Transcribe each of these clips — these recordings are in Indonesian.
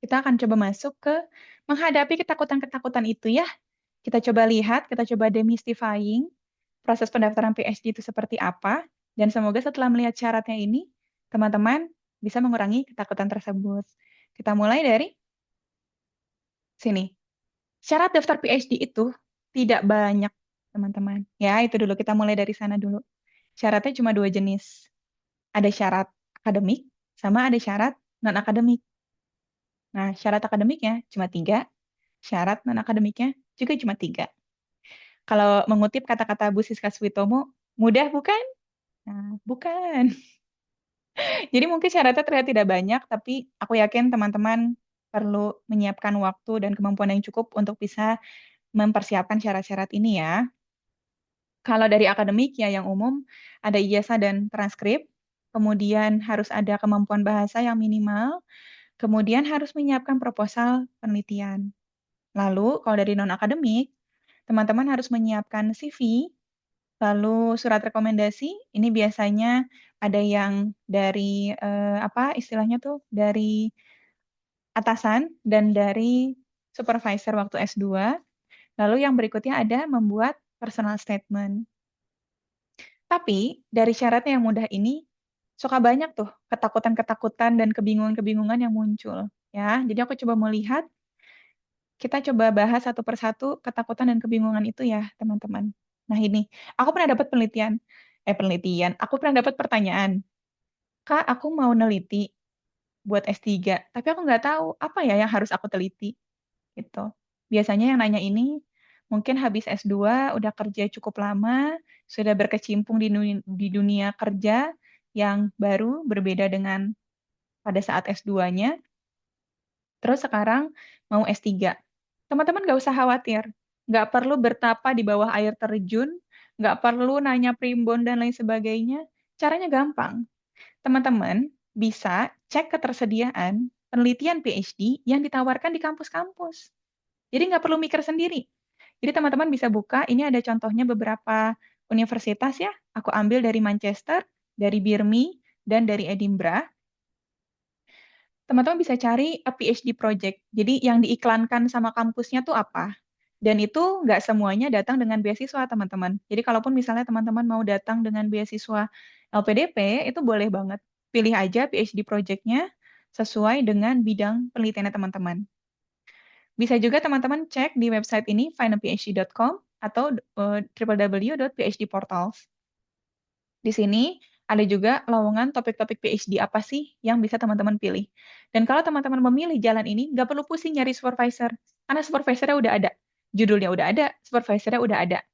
Kita akan coba masuk ke menghadapi ketakutan-ketakutan itu ya. Kita coba lihat, kita coba demystifying proses pendaftaran PhD itu seperti apa, dan semoga setelah melihat syaratnya ini, teman-teman bisa mengurangi ketakutan tersebut. Kita mulai dari sini. Syarat daftar PhD itu tidak banyak, teman-teman. Ya, itu dulu. Kita mulai dari sana dulu. Syaratnya cuma dua jenis. Ada syarat akademik, sama ada syarat non-akademik. Nah, syarat akademiknya cuma tiga, syarat non-akademiknya juga cuma tiga. Kalau mengutip kata-kata Bu Siska Switomo, mudah bukan? Nah, bukan. Jadi mungkin syaratnya terlihat tidak banyak, tapi aku yakin teman-teman perlu menyiapkan waktu dan kemampuan yang cukup untuk bisa mempersiapkan syarat-syarat ini ya. Kalau dari akademik ya yang umum ada ijazah dan transkrip, kemudian harus ada kemampuan bahasa yang minimal, kemudian harus menyiapkan proposal penelitian. Lalu kalau dari non-akademik, teman-teman harus menyiapkan CV, lalu surat rekomendasi, ini biasanya ada yang dari apa istilahnya tuh dari atasan dan dari supervisor waktu S2. Lalu yang berikutnya ada membuat personal statement. Tapi dari syaratnya yang mudah ini suka banyak tuh ketakutan-ketakutan dan kebingungan-kebingungan yang muncul ya. Jadi aku coba melihat, kita coba bahas satu persatu ketakutan dan kebingungan itu ya, teman-teman. Nah, ini aku pernah dapat aku pernah dapat pertanyaan, Kak, aku mau neliti buat S3, tapi aku nggak tahu apa ya yang harus aku teliti, gitu. Biasanya yang nanya ini mungkin habis S2, udah kerja cukup lama, sudah berkecimpung di dunia kerja yang baru, berbeda dengan pada saat S2-nya, terus sekarang mau S3. Teman-teman nggak usah khawatir, nggak perlu bertapa di bawah air terjun, nggak perlu nanya primbon dan lain sebagainya. Caranya gampang. Teman-teman bisa cek ketersediaan penelitian PhD yang ditawarkan di kampus-kampus. Jadi nggak perlu mikir sendiri. Jadi teman-teman bisa buka, ini ada contohnya beberapa universitas ya. Aku ambil dari Manchester, dari Birmingham, dan dari Edinburgh. Teman-teman bisa cari a PhD project. Jadi yang diiklankan sama kampusnya tuh apa? Dan itu nggak semuanya datang dengan beasiswa, teman-teman. Jadi kalaupun misalnya teman-teman mau datang dengan beasiswa LPDP, itu boleh banget. Pilih aja PhD project-nya sesuai dengan bidang penelitiannya teman-teman. Bisa juga teman-teman cek di website ini, findaphd.com atau www.phdportals. Di sini ada juga lowongan topik-topik PhD apa sih yang bisa teman-teman pilih. Dan kalau teman-teman memilih jalan ini, nggak perlu pusing nyari supervisor, karena supervisornya udah ada. Judulnya udah ada, supervisornya udah ada.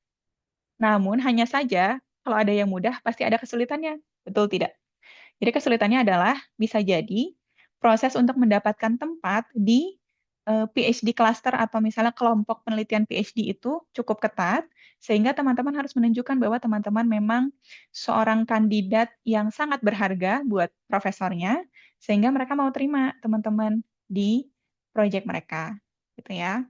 Namun, hanya saja, kalau ada yang mudah, pasti ada kesulitannya. Betul tidak? Jadi kesulitannya adalah, bisa jadi, proses untuk mendapatkan tempat di PhD cluster atau misalnya kelompok penelitian PhD itu cukup ketat, sehingga teman-teman harus menunjukkan bahwa teman-teman memang seorang kandidat yang sangat berharga buat profesornya, sehingga mereka mau terima teman-teman di proyek mereka, gitu ya.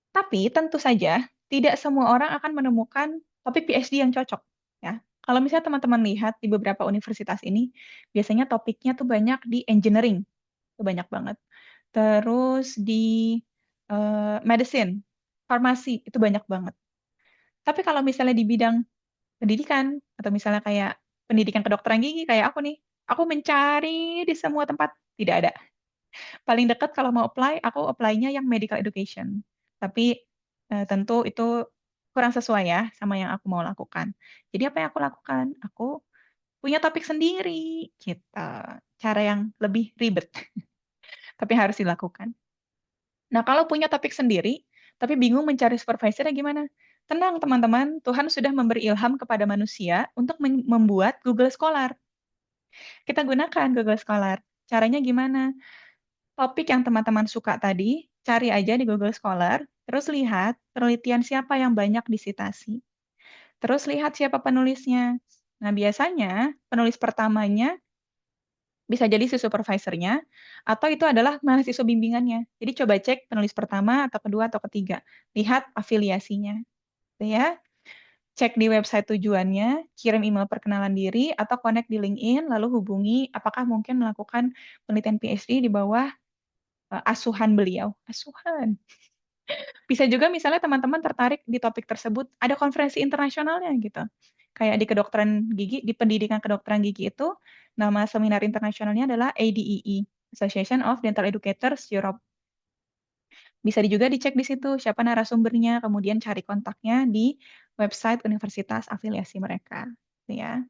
Tapi tentu saja tidak semua orang akan menemukan topik PhD yang cocok, ya. Kalau misalnya teman-teman lihat di beberapa universitas ini, biasanya topiknya tuh banyak di engineering, itu banyak banget. Terus di medicine, farmasi, itu banyak banget. Tapi kalau misalnya di bidang pendidikan, atau misalnya kayak pendidikan kedokteran gigi, kayak aku nih, aku mencari di semua tempat, tidak ada. Paling dekat kalau mau apply, aku apply-nya yang medical education. Tapi tentu itu kurang sesuai ya sama yang aku mau lakukan. Jadi apa yang aku lakukan? Aku punya topik sendiri, gitu. Cara yang lebih ribet, tapi harus dilakukan. Nah, kalau punya topik sendiri, tapi bingung mencari supervisornya gimana? Tenang, teman-teman. Tuhan sudah memberi ilham kepada manusia untuk membuat Google Scholar. Kita gunakan Google Scholar. Caranya gimana? Topik yang teman-teman suka tadi, cari aja di Google Scholar, terus lihat penelitian siapa yang banyak disitasi. Terus lihat siapa penulisnya. Nah, biasanya penulis pertamanya bisa jadi si supervisornya, atau itu adalah mahasiswa bimbingannya. Jadi coba cek penulis pertama, atau kedua, atau ketiga. Lihat afiliasinya. Gitu ya. Cek di website tujuannya, kirim email perkenalan diri, atau connect di LinkedIn, lalu hubungi apakah mungkin melakukan penelitian PhD di bawah asuhan beliau. Asuhan. Bisa juga misalnya teman-teman tertarik di topik tersebut, ada konferensi internasionalnya gitu. Kayak di kedokteran gigi, di pendidikan kedokteran gigi itu, nama seminar internasionalnya adalah ADEE, Association of Dental Educators Europe. Bisa juga dicek di situ siapa narasumbernya, kemudian cari kontaknya di website universitas afiliasi mereka. Gitu ya.